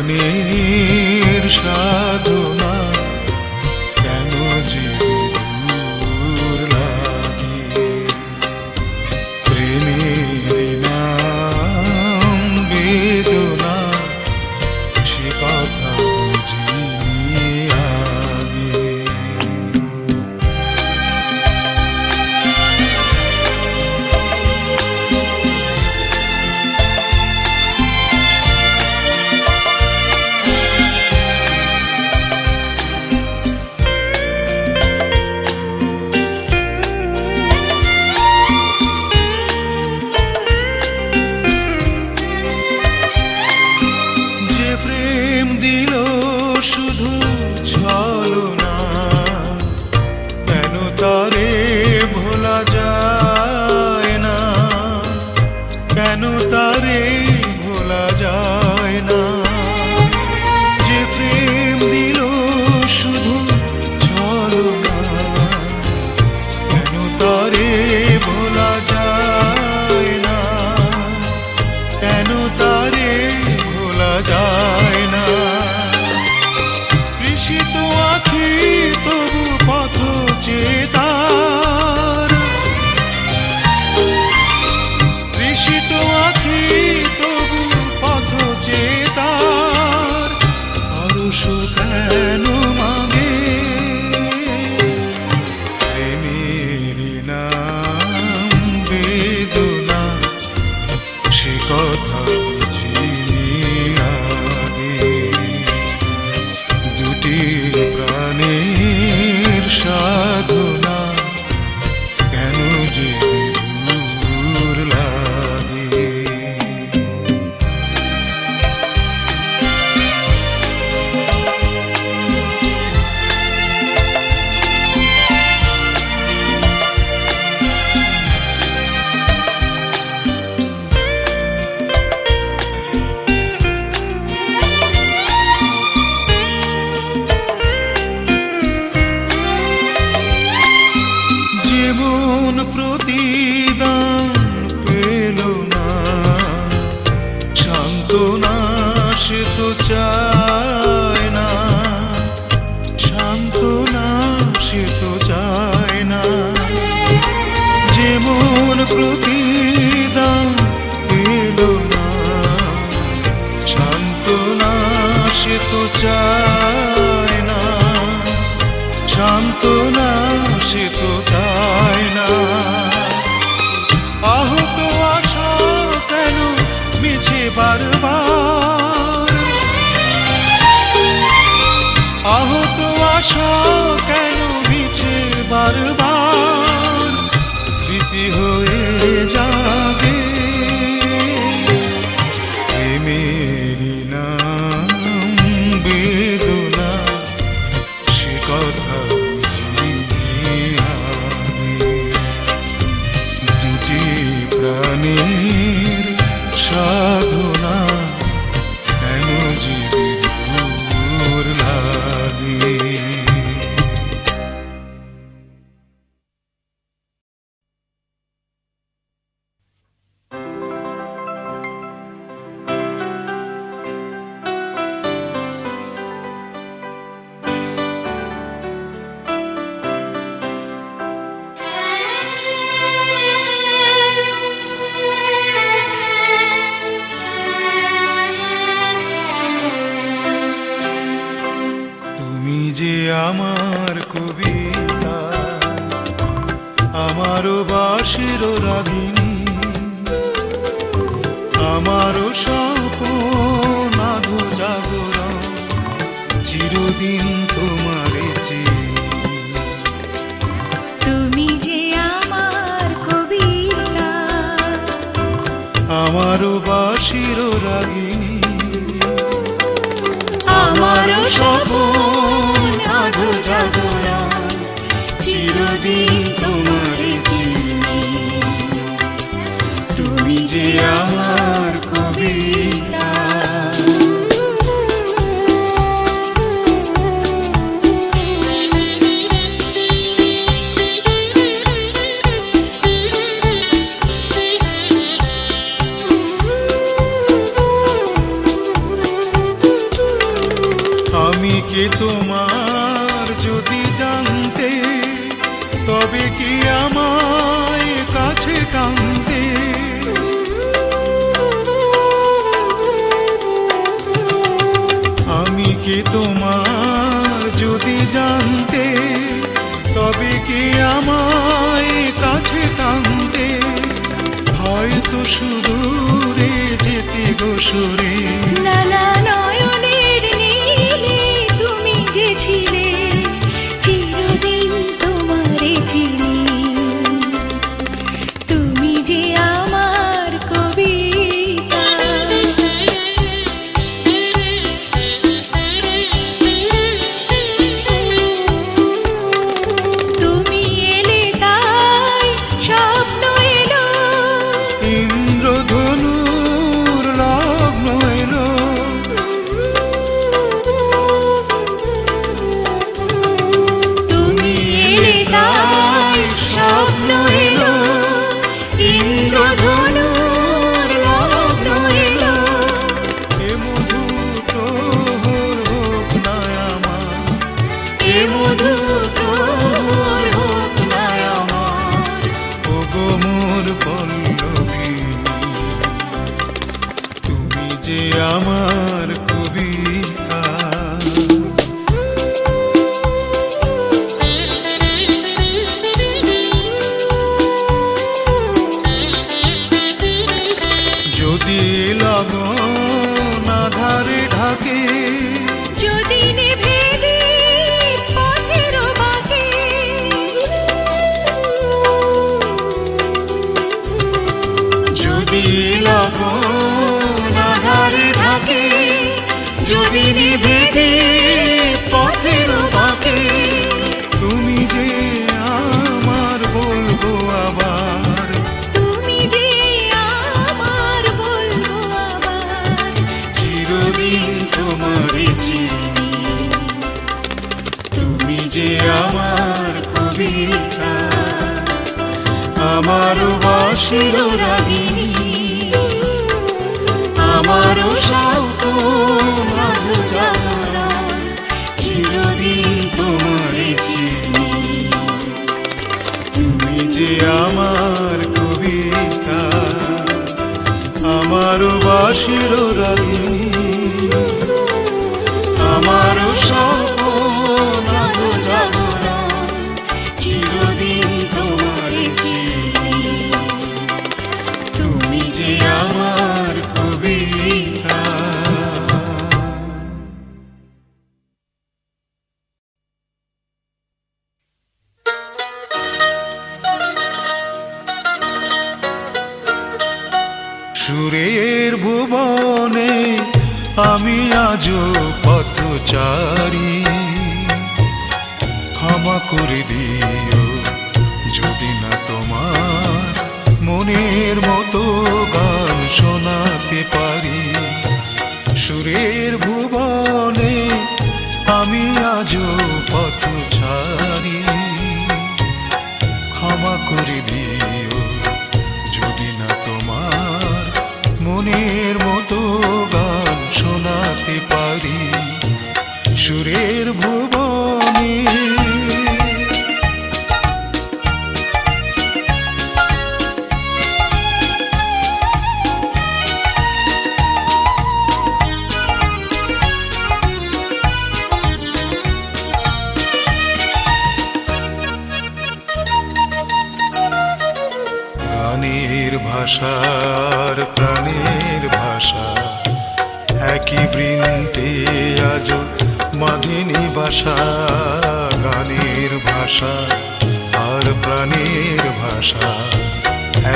প্রাণীর সাধনা কেন যে দূর লাগে প্রেমের নাম বেদনা সে কথা বুঝিনি আগে শুধু ছলনা কেন তারে ভোলা যায় না কেন তারে ভোলা যায় না যে প্রেম দিল শুধু ছলনা কেন তারে ভোলা যায় না কেন তারে ভোলা যায় না আখি তবু পথ চেতার ঋষিত আখি তবু পথ চেতার পরশ কেন মাগে প্রেমের নাম বেদনা সে কথা বুঝিনি আগে দুটি প্রাণের সাধনা কেন যে দূর লাগে যেমন প্রতিদান পেল না সান্ত্বনা সে তো চায় না সান্ত্বনা সে তো চায় না যেমন প্রতিদান পেল না সান্ত্বনা সে তো চায় না সান্ত্বনা সে তো চায় না আহত আশা কেন মিছে বারবার আহত আশা কেন মিছে বারবার স্মৃতি হয়ে যাবে প্রেমের নাম বেদনা সে কথা দুটি প্রাণীর সাধনা কেন যে দূর লাগে যে আমার কবিতা আমারও বাঁশির রাগিনী আমারও স্বপ্ন আধো জাগরণ চিরদিন তোমারে চিনি তুমি যে আমার কবিতা আমারও বাঁশির রাগিনী আমারও স্বপ্ন আধো জাগরণ চিরদিন তোমারে চিনি তুমি যে আমার কবিতা আমি কে তোমার যদি জানতে, তবে কি আমায় কাছে টানতে। আমি কে তোমার যদি জানতে, তবে কি আমায় কাছে টানতে। হয়তো সুদূরে যেতে গো সরে, নানা নয়নের নীলে তুমি যে ছিলে, চিরদিন তোমারে চিনি। তুমি যে আমার কবিতা, তুমি এলে তাই স্বপ্ন এলো, ইন্দ্রধনুর লগ্ন এলো। তুমি এলে তাই স্বপ্ন এলো, ইন্দ্রধনুর লগ্ন এলো। এ মধুর প্রহর হোক না আমার, এ মধুর প্রহর হোক না আমার। ও গো মোর পল্লবী, তুমি যে আমার কবিতা। যদি লগন আধারে ঢাকে, যদি নিভে দিই পথের বাঁকে, যদি লগন আধারে ঢাকে, যদি নিভে দিই পথের বাঁকে। তুমি যে আমার বলবো আবার, তুমি যে আমার বলবো আবার, চিরদিন তোমারে চিনি। তুমি যে আমার কবিতা, আমারও বাঁশির রাগিনী, আমারও স্বপ্ন মাধু জাগরণ, চিরদিন তোমারে চিনি। তুমি যে আমার কবিতা, আমারও বাঁশির রাগিনী, আমারও স্বপ্ন মাধু জাগরণ, চিরদিন তোমারে চিনি। তুমি যে আমার কবিতা। সুরের ভুবনে আমি আজও পথচারী, ক্ষমা করে দিও যদি না তোমার মনের মতো গান শোনাতে পারি। সুরের ভুবনে আমি আজও পথচারী, ক্ষমা করে দিও যদি না তোমার মনের মতো গান শোনাতে পারি। সুরের ভুবনে গানের ভাষার প্রাণের ভাষা, একই বৃন্তে আজ বাঁধেনি বাসা। গানের ভাষা আর প্রাণের ভাষা,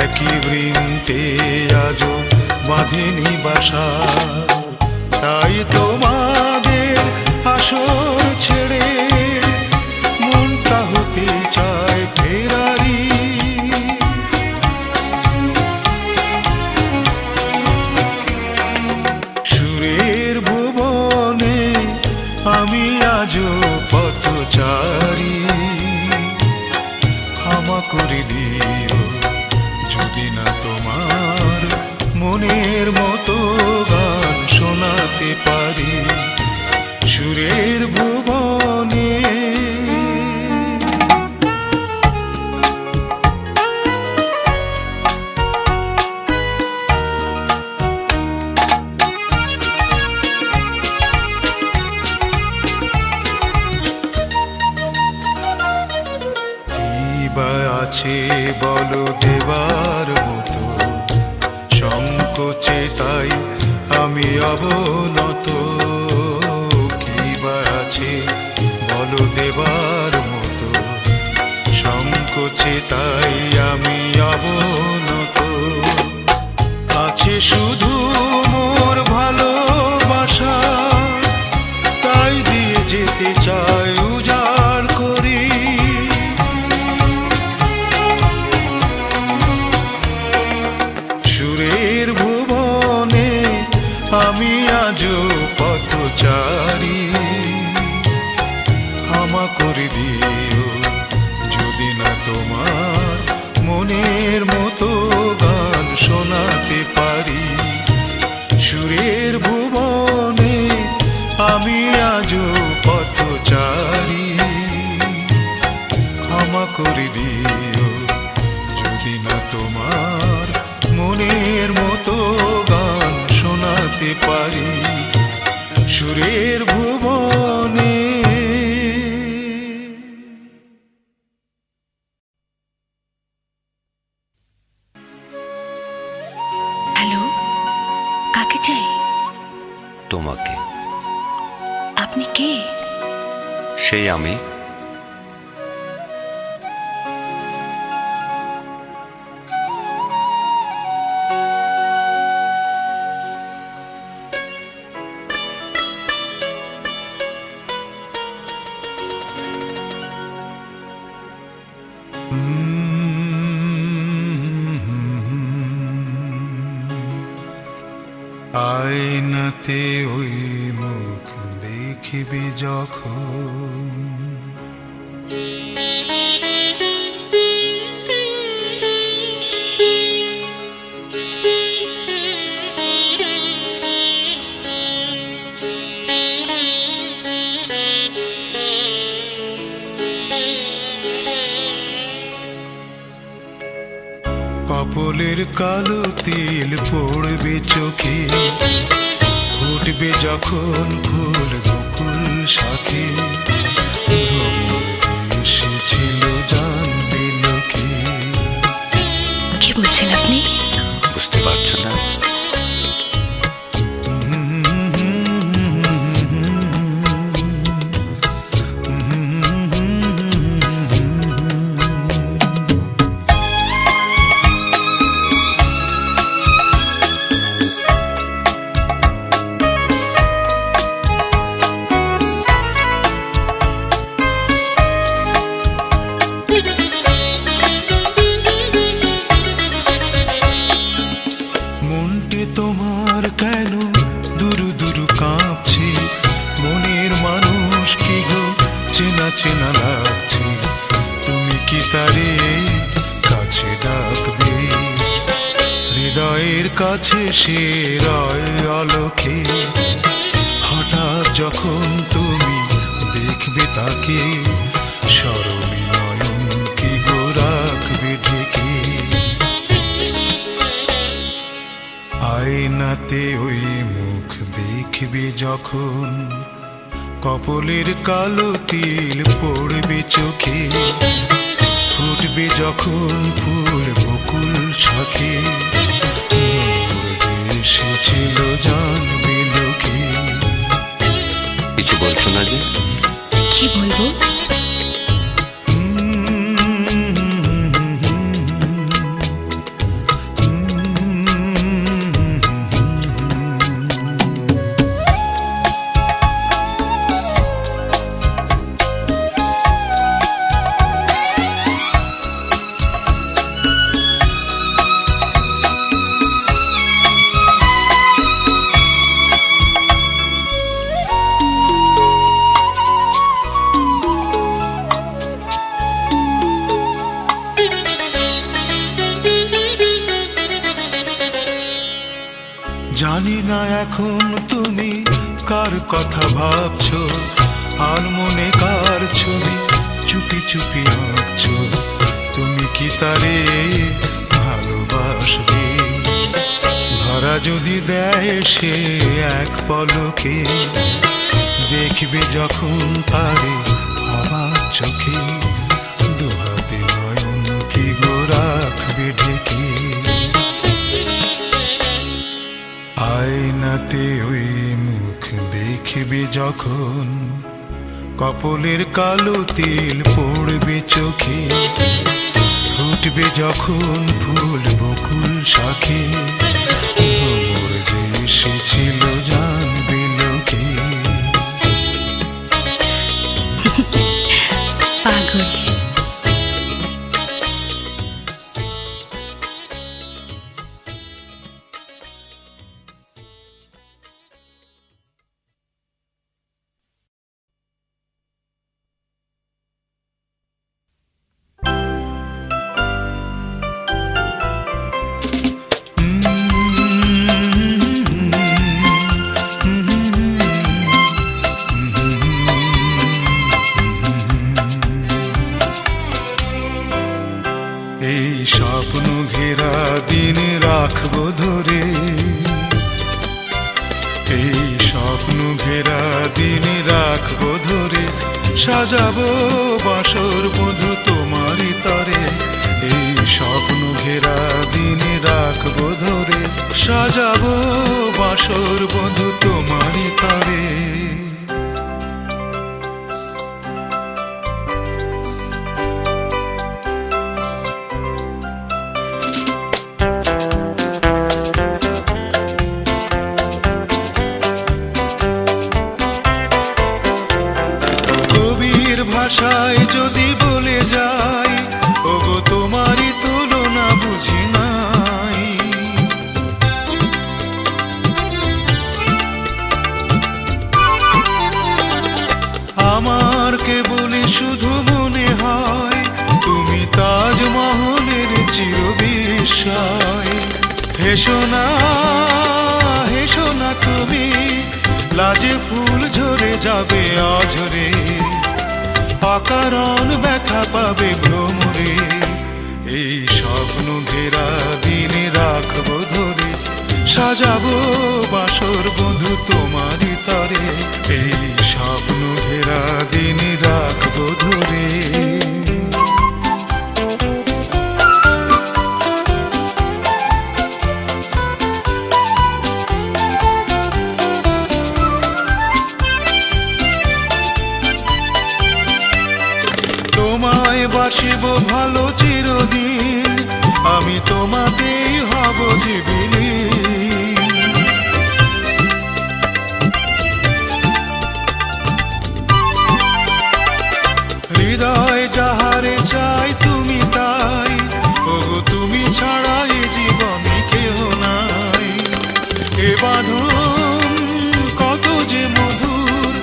একই বৃন্তে আজ বাঁধেনি বাসা। তাই তোমাদের আসর ছেড়ে মনটা হতে চায় ফেরারি। সুরের ভুবনে আমি আজও পথচারী, ক্ষমা করে দিও যদি না তোমার মনের মতো গান শোনাতে পারি। সুরের বলো দেবার মতো, সংকোচে তাই আমি অবনত। কি বা আছে বলো দেবার মতো, সংকোচে তাই আমি অবনত। আছে শুধু মোর ভালোবাসা, তাই দিয়ে যেতে চাই উজাড় করি। সুরের ভুবনে আমি আজও পথচারী, ক্ষমা করে দিও যদি না তোমার মনের মতো গান শোনাতে পারি। সুরের ভুবনে আমি আজও পথচারী, ক্ষমা করে দিও যদি না তোমার মনের মতো গান শোনাতে পারি। সুরের ভুবনে হ্যালো, কাকে চাই? তোমাকে। আপনি কে? সেই আমি। আয়নাতে ওই মুখ দেখবি যখন, কপলের কালো তিল পড়বে চোখে, ফুটবে যখন ফুল বকুল সাথে। ভ্রমর যে এসেছিল জানবে লোকে। কি বলছেন আপনি? বুঝতে পারছো না? মনটি তোমার কেন দুরু দুরু কাঁপছে, মনের মানুষ কি গো চেনা চেনা লাগছে। তুমি কি তারে কাছে ডাকবে, হৃদয়ের কাছে সে রয় আলোকে। হঠাৎ যখন তুমি দেখবে তাকে, স্মরণে নয়ন কি গো রাখবে ঢেকে। আয়নাতে ওই মুখ দেখবে যখন, কপলের কালো তিল পড়বে চোখে, ফুটবে যখন ফুল বকুল শাখে। ভ্রমর যে এসেছিল জানবে লোকে। কিছু বলছো না যে? কি বলবো? জানি না এখন তুমি কার কথা ভাবছো, আর মনে কার ছবি চুপি চুপি আঁকছো। তুমি কি তারে ভালোবাসবে, ধরা যদি দেয় সে এক পলকে। দেখবে যখন তারে অবাক চোখে, দুহাতে নয়ন কি গোরা ঢেকে। আয়নাতে ওই মুখ দেখবি যখন, কপলের কালো তিল পড়বে চোখে, ফুটবে যখন ফুল বকুল শাখে, ভ্রমর যে এসেছিল জানবে লোকে। পাগল। এই স্বপ্ন ঘেরা দিন রাখবো ধরে, এই স্বপ্ন ঘেরা দিন রাখবো ধরে, সাজাবো বাসর বধু তোমারই তরে। এই স্বপ্ন ঘেরা দিন রাখবো ধরে, সাজাবো বাসর বধু তোমারই তরে। ভাষায় যদি বলে যাই, ওগো তোমারই তুলনা বুঝি নাই। আমার কেবলই শুধু মনে হয়, তুমি তাজমহলের চিরবিস্ময়। হেসো না, হেসো না তুমি, লাজে ফুল ঝরে যাবে অঝরে, অকারণ ব্যথা পাবে ভ্রমরে। এই স্বপ্ন ঘেরা দিন রাখবো ধরে, সাজাবো বাসর বধু তোমারই তরে। এই স্বপ্ন ঘেরা দিন রাখবো ধরে। তোমায় বাসিব ভালো চিরদিন, আমি তোমাতেই হব জীবিলীন। হৃদয় যাহারে চাই তুমি তাই, ওগো তুমি ছাড়া এ জীবনে কেহ নাই। এ বাঁধন কত যে মধুর,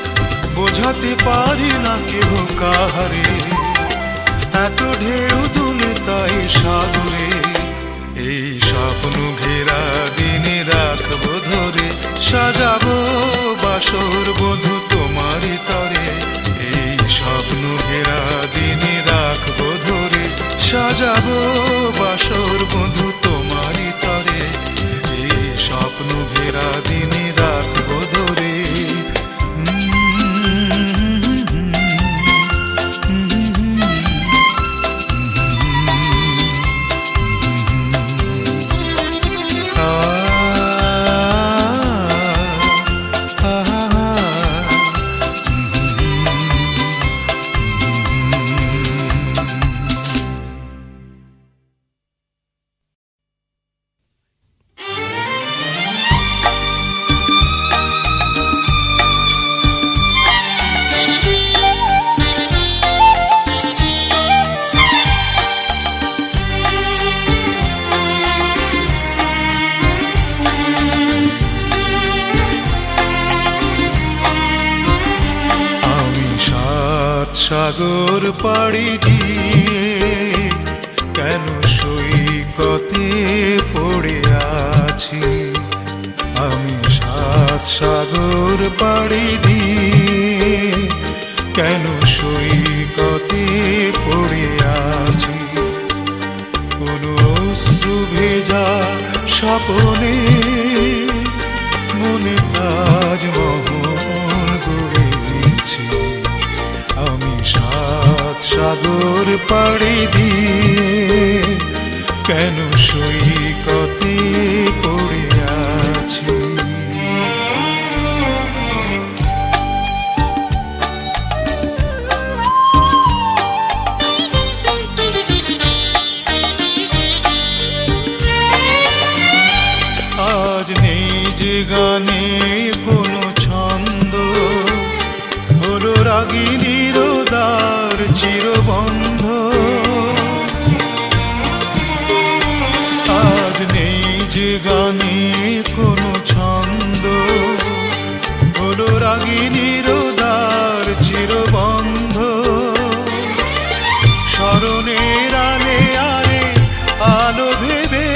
বোঝাতে পারি না কেহ কাহারে, এত ঢেউ দুলে তাই সাগরে। এই স্বপ্ন ঘেরা দিনে রাখবো ধরে, সাজাবো বাসর বধু তোমারই তরে। এই স্বপ্ন ঘেরা দিনে রাখবো ধরে, সাজাবো বাসর বধু তোমারই তরে। এই স্বপ্ন ঘেরা দিনে রাখবো ধরে। সাগর পাড়ি দিয়ে কেন সৈকতে পড়ে আছি, আমি সাত সাগর পাড়ি দিয়ে কেন সৈকতে পড়ে আছি। কোন অশ্রু ভেজা স্বপনে মনে তাজমহল গড়েছি, আমি সাত সাগর পাড়ি দিয়ে কেন সৈকতে পড়ে আছি। আজ নেই যে গানে কোনো ছন্দ, হলো রাগিনীর দ্বার চিরবন্ধ। আজ নেই যে গানে কোনো ছন্দ, হলো রাগিনীর দ্বার চিরবন্ধ। স্মরণের আলে আলে আলো ভেবে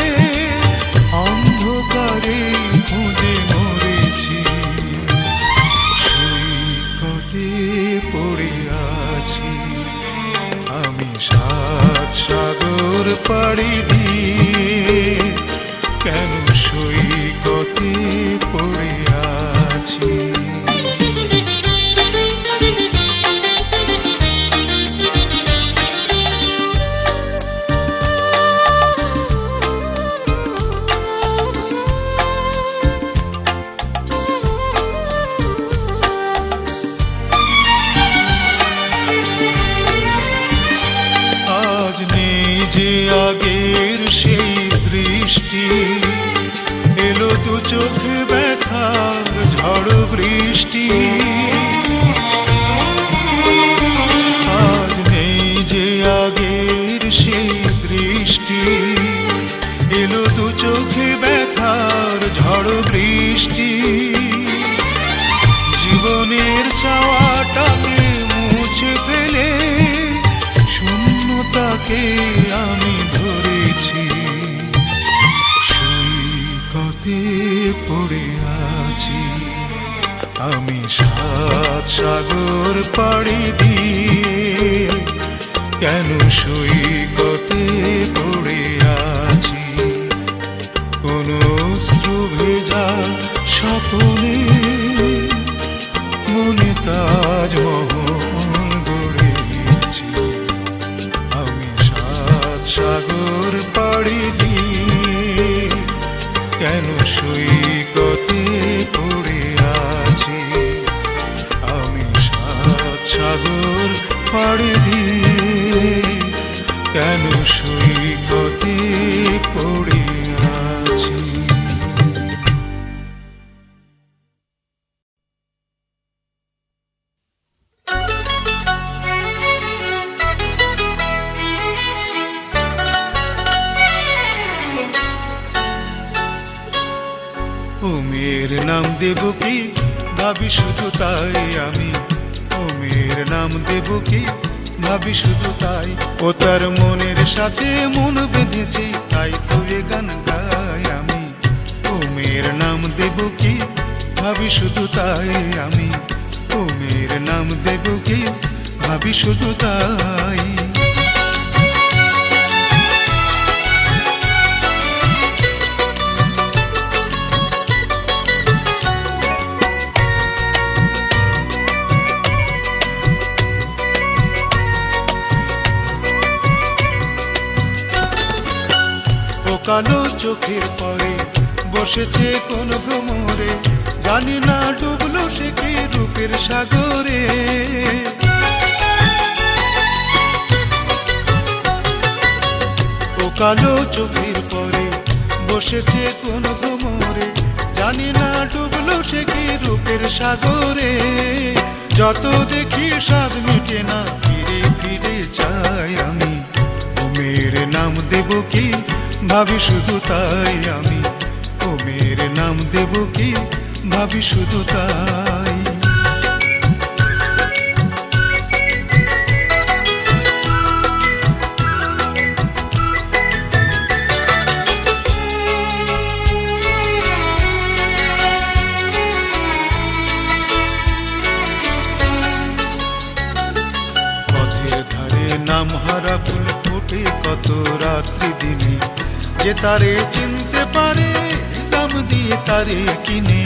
অন্ধকারে খুঁজে মরেছি। সৈকতে পড়ে আছি আমি সাত সাগর পাড়ি দিয়ে, কেন সৈকতে পড়ে আছি। আজ নেই যে আগের সেই দৃষ্টি, এলো দু চোখ ব্যথার ঝড় বৃষ্টি। আজ নেই যে আগের সেই দৃষ্টি, এলো দু চোখে ব্যথার ঝড় বৃষ্টি। জীবনের চাওয়াটাকে মুছে ফেলে শূন্যতাকে আমি ধরেছি। সৈকতে পড়ে আছি আমি সাত সাগর পাড়ি দিয়ে, কেন সৈকতে পড়ে আছি। কোনো অশ্রু ভেজা স্বপ্নে মনে তাজমহল গড়েছি। আমি সাত সাগর পাড়ি দিয়ে, কেন সৈকতে পড়ে আছি। আমি সাত সাগর পাড়ি দিয়ে, কেন সৈকতে পড়ে আছি। ও মেয়ের নাম দেব কি ভাবি শুধু তাই আমি, ও মেয়ের নাম দেব কি ভাবি শুধু তাই। ও তার মনের সাথে মন বেঁধেছে তাই তো এ গান গাই আমি। ও মেয়ের নাম দেব কি ভাবি শুধু তাই আমি, ও মেয়ের নাম দেব কি ভাবি শুধু তাই। কালো চোখের পরে বসেছে কোন ভ্রমরে, জানি না ডুবলো সে কি রূপের সাগরে। ও কালো চোখের পরে বসেছে কোন ভ্রমরে, জানি না ডুবলো সে কি রূপের সাগরে। যত দেখি স্বাদ মিটে না, ফিরে ফিরে চাই আমি। ও মেয়ের নাম দেব কি ভাবি শুধু তাই আমি, ও মেয়ের নাম দেব কি ভাবি শুধু তাই। পথের ধারে নাম হারা ফুল ফোটে কত রাত্রি দিনে, যে তারে চিনতে পারে দাম দিয়ে তারে কিনে।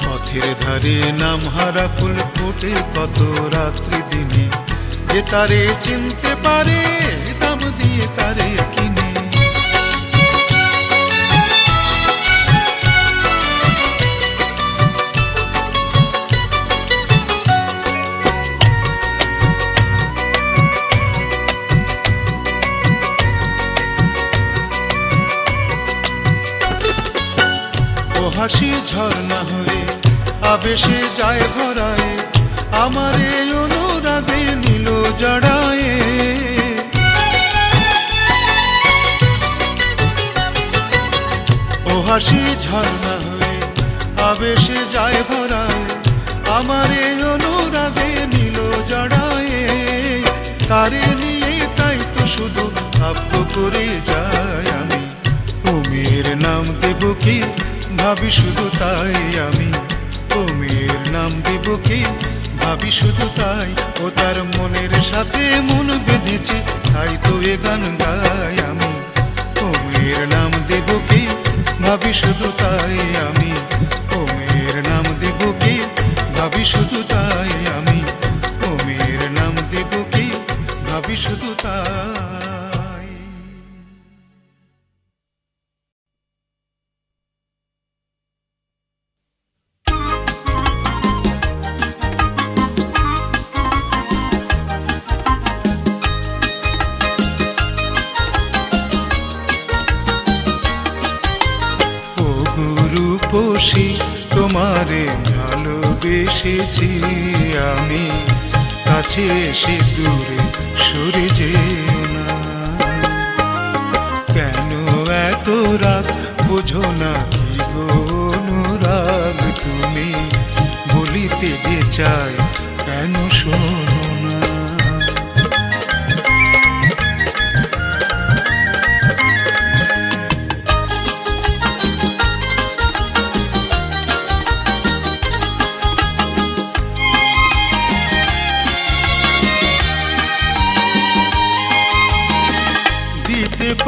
পথের ধারে নাম হারা ফুল ফোটে কত রাত্রি দিনে, যে তারে চিনতে পারে দাম দিয়ে তারে কিনে। ও হাসি ঝর্ণা হয়ে আবেশে যায় ভরায়, আমারে অনুরাগে নিল জড়ায়ে। ও হাসি ঝর্ণা হয়ে আবেশে যায় ভরায়, আমারে অনুরাগে নিল জড়ায়ে। তারে নিয়ে তাই তো শুধু ভাব্য করে যায় আমি, ও মেয়ের নাম দেব কি ভাবি শুধু তাই আমি। ও মেয়ের নাম দেব কি ভাবি শুধু তাই, ও তার মনের সাথে মন বেঁধেছে তাই তো এ গান গাই আমি। ও মেয়ের নাম দেব কি ভাবি শুধু তাই আমি। ও মেয়ের নাম দেব কি ভাবি শুধু তাই আমি। ও মেয়ের নাম দেব কি ভাবি শুধু তাই। রূপসী তোমারে ভালোবেসেছি আমি, কাছে এসে দূরে সরে যেও না। কেন এত রাগ বোঝো না কি গো অনুরাগ তুমি, বলিতে যে চাই কেন শোনো না।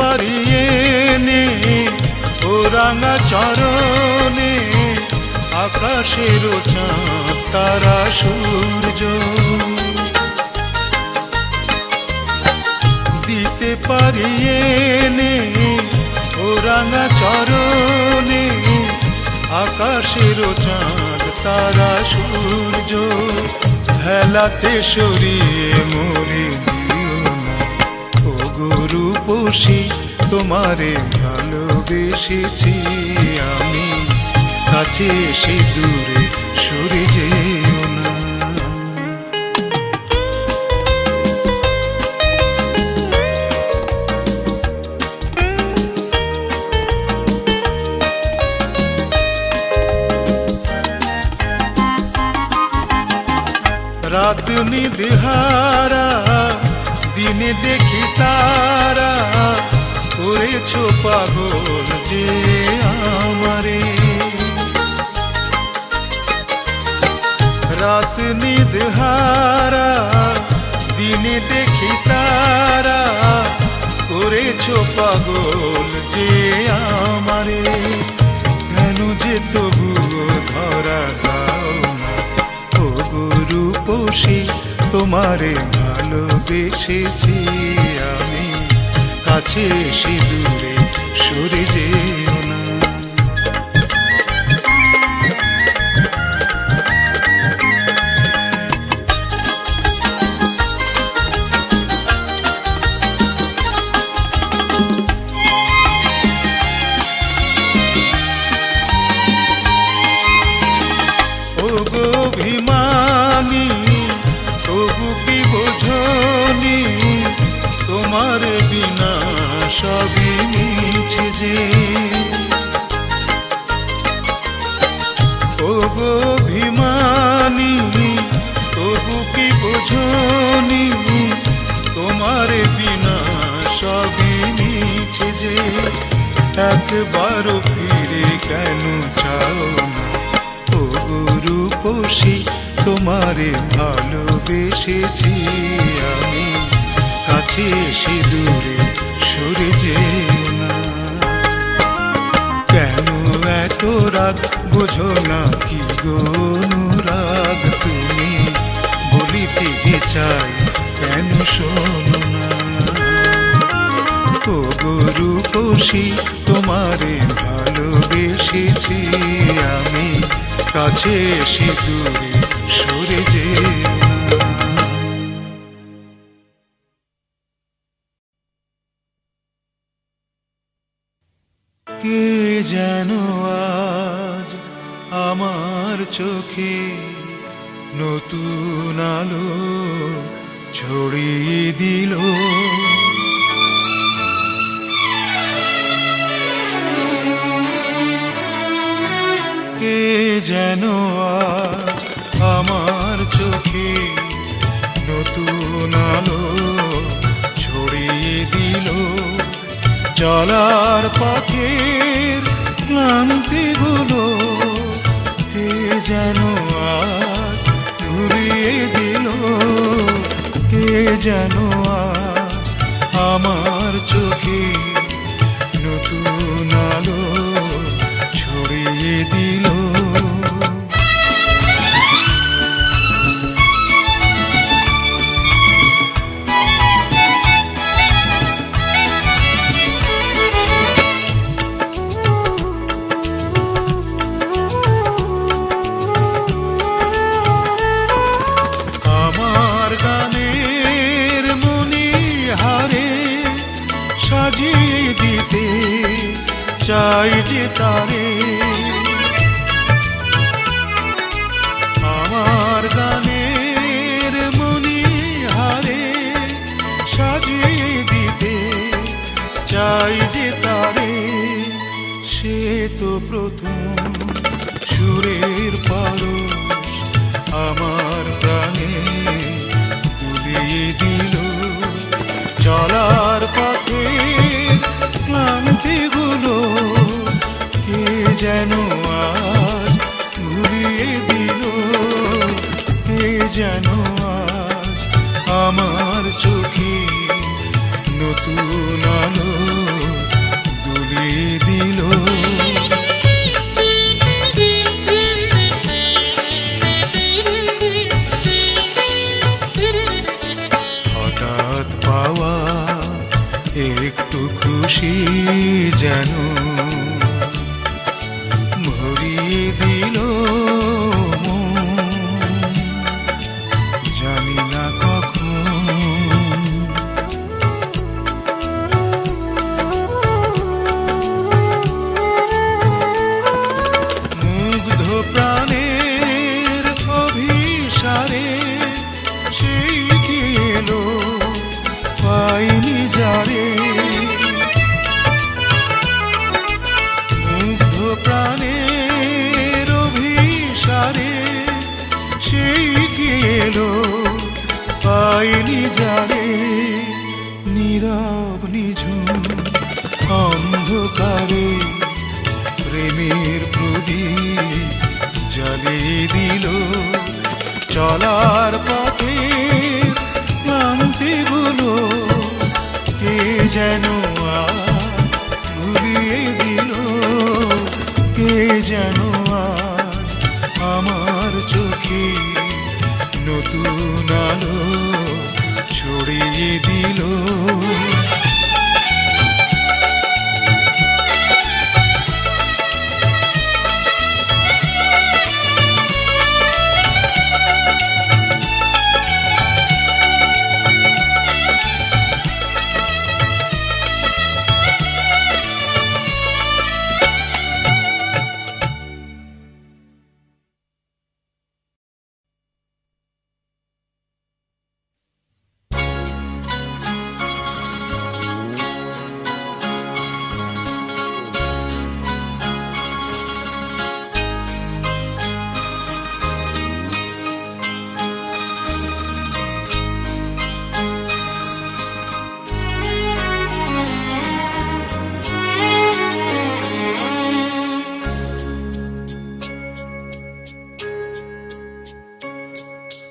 পারিয়ে নে ও রাঙা চরণে, আকাশের চাঁদ তারা সূর্য দিতে পারিয়ে নে ও রাঙা চরণে, আকাশের চাঁদ তারা সূর্য। হেলাতে সরিয়ে মরে রূপসী তোমারে ভালোবেসেছি আমি, কাছে এসে দূরে সরে যেও না। রাত নিদহারা দিনে দেখি তারা, করেছ পাগল যে আমারে। রাত নিদহারা দিনে দেখি তারা, করেছ পাগল যে আমারে। কেন যে তবুও ধরা দাও না ও রূপসী তোমারে ভালোবেসেছি আমি, কাছে এসে দূরে সরে যেও না। ও গো অভিমানী তবু কি বোঝনি, তোমার বিনা সবই মিছে যে। ও গো অভিমানী তবু কি বোঝনি, তোমার বিনা সবই মিছে যে। একবারও ফিরে কেন চাও না ও রূপসী তোমারে ভালোবেসেছি আমি, কাছে এসে দূরে সরে যেও না। কেন এত রাগ বোঝো না কি গো অনুরাগ তুমি, বলিতে যে চাই কেন শোনো না? ও রূপসী, তোমারে ভালোবেসেছি আমি, কাছে এসে দূরে সরে যেও না। কে যেন আজ আমার চোখে নতুন আলো ছড়িয়ে দিল। কে যেন আজ আমার চোখে নতুন আলো ছড়িয়ে দিল। চলার পথের ক্লান্তিগুলো কে যেন আজ ভুলিয়ে দিল। কে যেন আজ আমার চোখে নতুন আলো ছড়িয়ে দিল। সাজিয়ে দিতে চাই যে তারে, আমার গানের মণিহারে সাজিয়ে দিতে চাই যে তারে। সে তো প্রথম সুরের পরশ আমার প্রাণে তুলিয়ে দিল। চলার পথে ক্লান্তিগুলো কে যেন আজ ভুলিয়ে দিল। কে যেন আজ আমার চোখে নতুন আলো দুলিয়ে দিল। হঠাৎ পাওয়া একটু খুশি যেন ভরিয়ে দিল মন। জানি না কখন মুগ্ধ প্রাণের অভিসারে সেই কি এলো পাইনি যারে। মুগ্ধ প্রাণের অভিসারে সেই কি এলো পাইনি যারে। নীরব নিঝুম অন্ধকারে প্রেমের প্রদীপ জ্বালিয়ে দিল। চলার পথে ক্লান্তিগুলো কে যেন আজ ভুলিয়ে দিল। কে যেন আজ আমার চোখে নতুন আলো ছড়িয়ে দিল।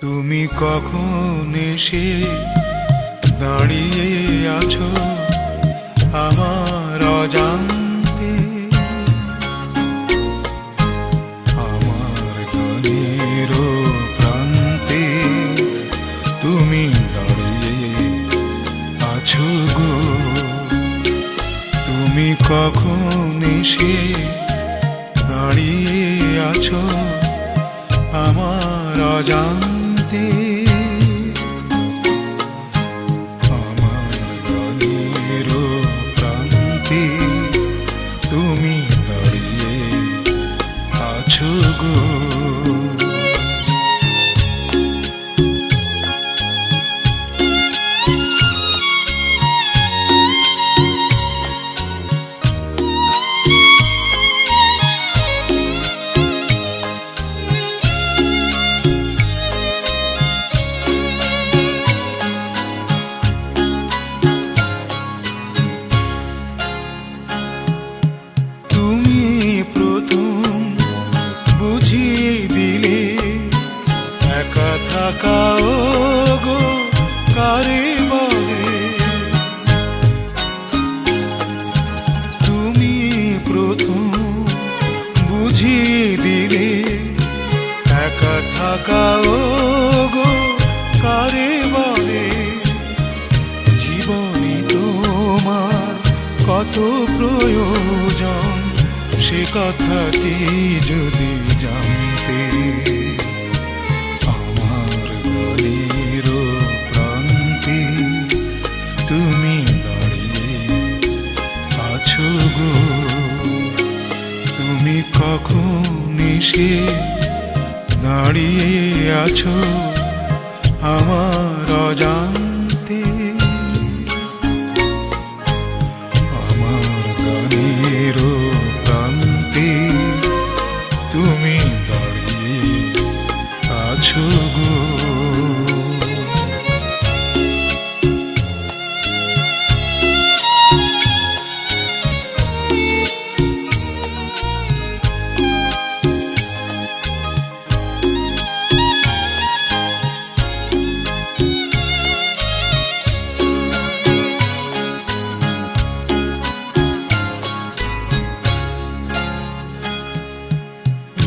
তুমি কখন এসে দাঁড়িয়ে আছো আমার অজান্তে। আমার গানেরও প্রান্তে তুমি দাঁড়িয়ে কখন এসে দাঁড়িয়ে আছো আমার অজান্তে, আমার গানের প্রান্তে তুমি দাঁড়িয়ে আছো গো। বুঝিয়ে দিলে একা থাকাও গো কারে বলে, তুমি প্রথম বুঝিয়ে দিলে একা থাকাও গো কারে বলে। জীবনে তোমার কত প্রয়োজন সে কথাটি যদি জানতে, আমার গানের প্রান্তে তুমি দাঁড়িয়ে আছো গো। তুমি কখন এসে দাঁড়িয়ে আছো আমার অজান্তে, আমার গানের প্রান্তে তুমি দাঁড়িয়ে আছো গো।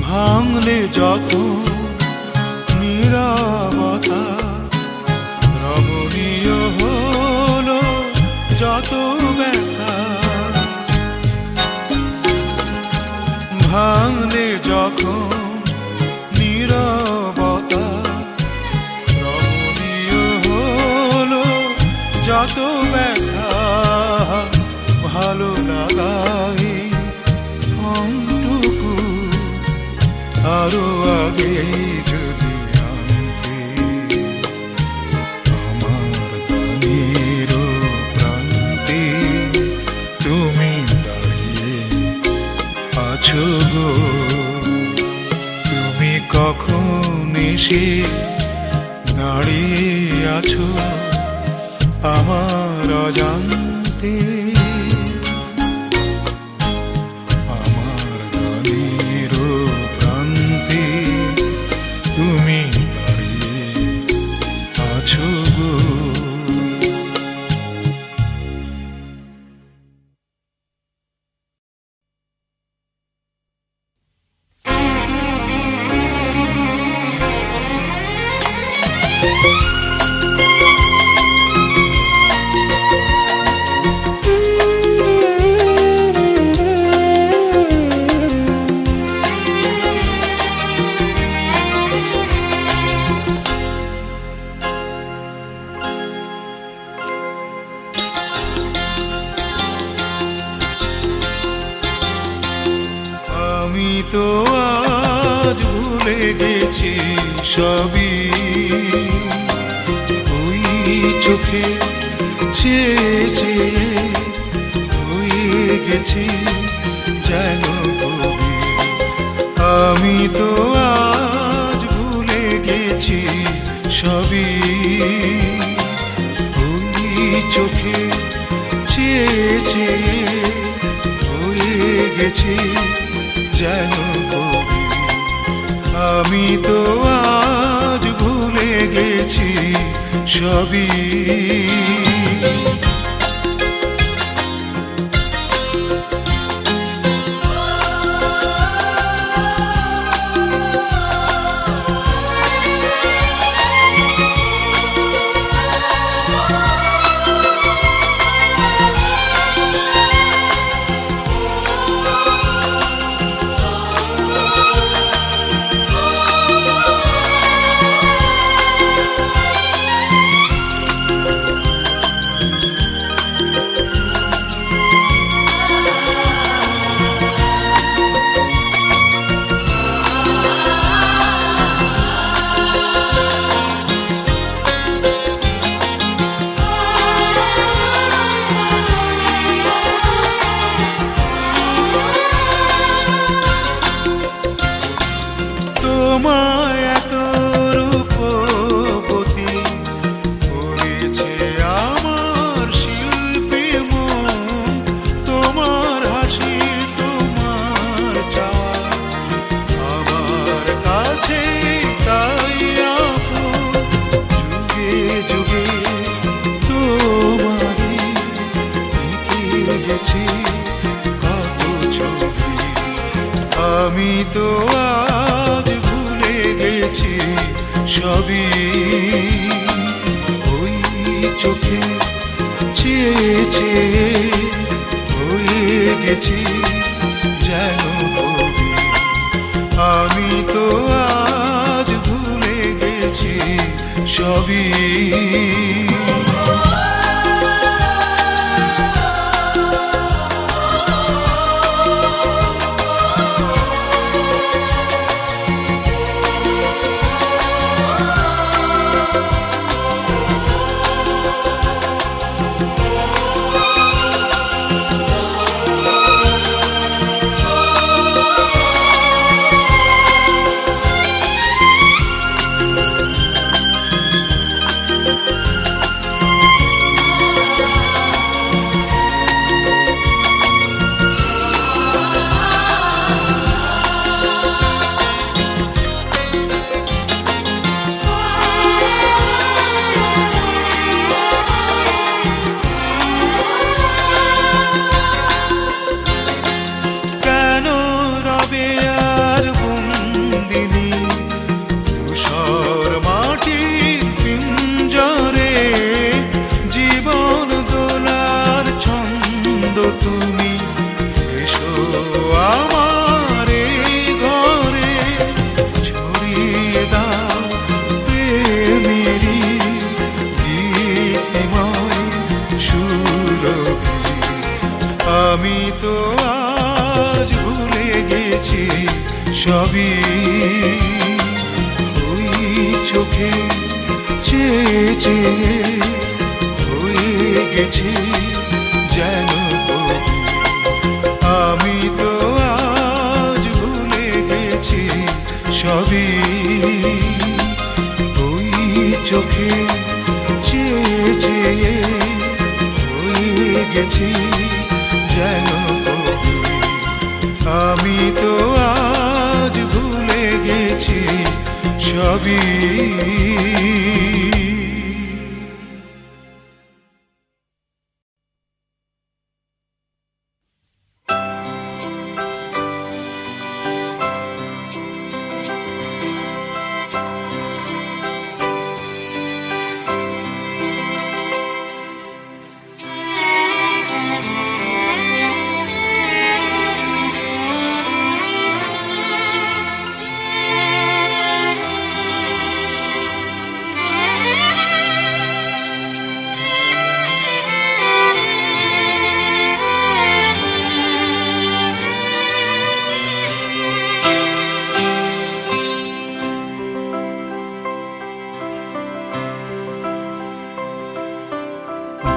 ভাঙলে যখন নীরবতা, রমণীয় হলো যত ব্যথা। ভাঙলে যখন নীরবতা, রমণীয় হলো যত ব্যথা। ভালো লাগাই অন্তটুকু আরো আগে যদি আনতে, আমার গানের প্রান্তে তুমি দাঁড়িয়ে আছো গো। তুমি কখন এসে দাঁড়িয়ে আছো আমার অজান্তে, তুমি দাঁড়িয়ে আছো গো। আমি তো আজ ভুলে গেছি সবই, ওই চোখে চেয়ে চেয়ে হয়ে গেছি যেন কবি। আমি তো আজ ভুলে গেছি সবই, ওই চোখে চেয়ে চেয়ে হয়ে গেছি যেন কবি। আমি তো আজ ভুলে গেছি সবই। আমি তো আজ ভুলে গেছি সবই, ওই চোখে চেয়ে চেয়ে হয়ে গেছি যেন কবি। আমি তো আজ ভুলে গেছি সবই। আমি তো আজ ভুলে গেছি সবই, ওই চোখে চেয়ে চেয়ে হয়ে গেছি যেন কবি। আমি তো আজ ভুলে গেছি সবই, ওই চোখে চেয়ে চেয়ে হয়ে গেছি যেন কবি। আমি তো আজ ভুলে গেছি সবই।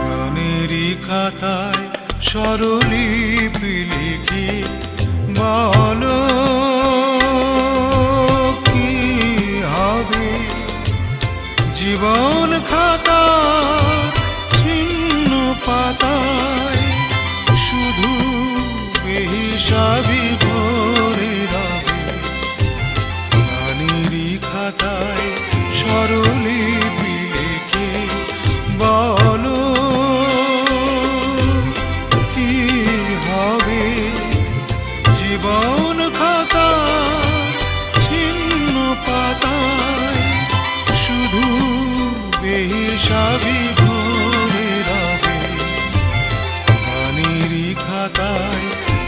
গানেরই খাতায় স্বরলিপি লিখি বলো কি হবে, জীবন খাতা ছিন্ন পাতায় শুধু বেহিসাবি ভরে রবে। গানেরই খাতায় স্বরলিপি লিখি বলো কি হবে, জীবন খাতা ছিন্ন পাতায় শুধু বেহিসাবি ভরে রবে। গানেরই খাতায়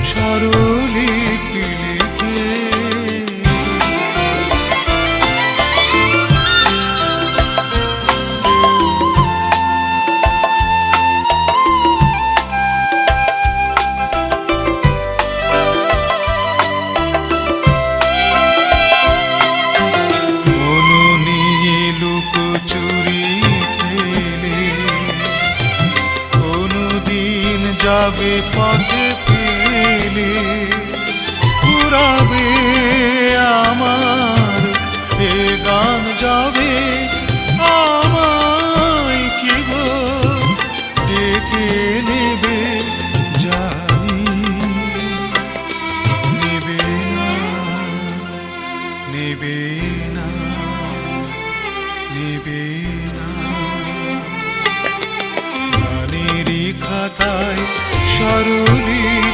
স্বরলিপি লিখে যাবে পথে পেলে পুরাবে আমার এ গান যাবে আমায় কি গো ডেকে নেবে জানি, নেবে না নেবে না নেবে না। গানেরই খাতায় স্বরলিপি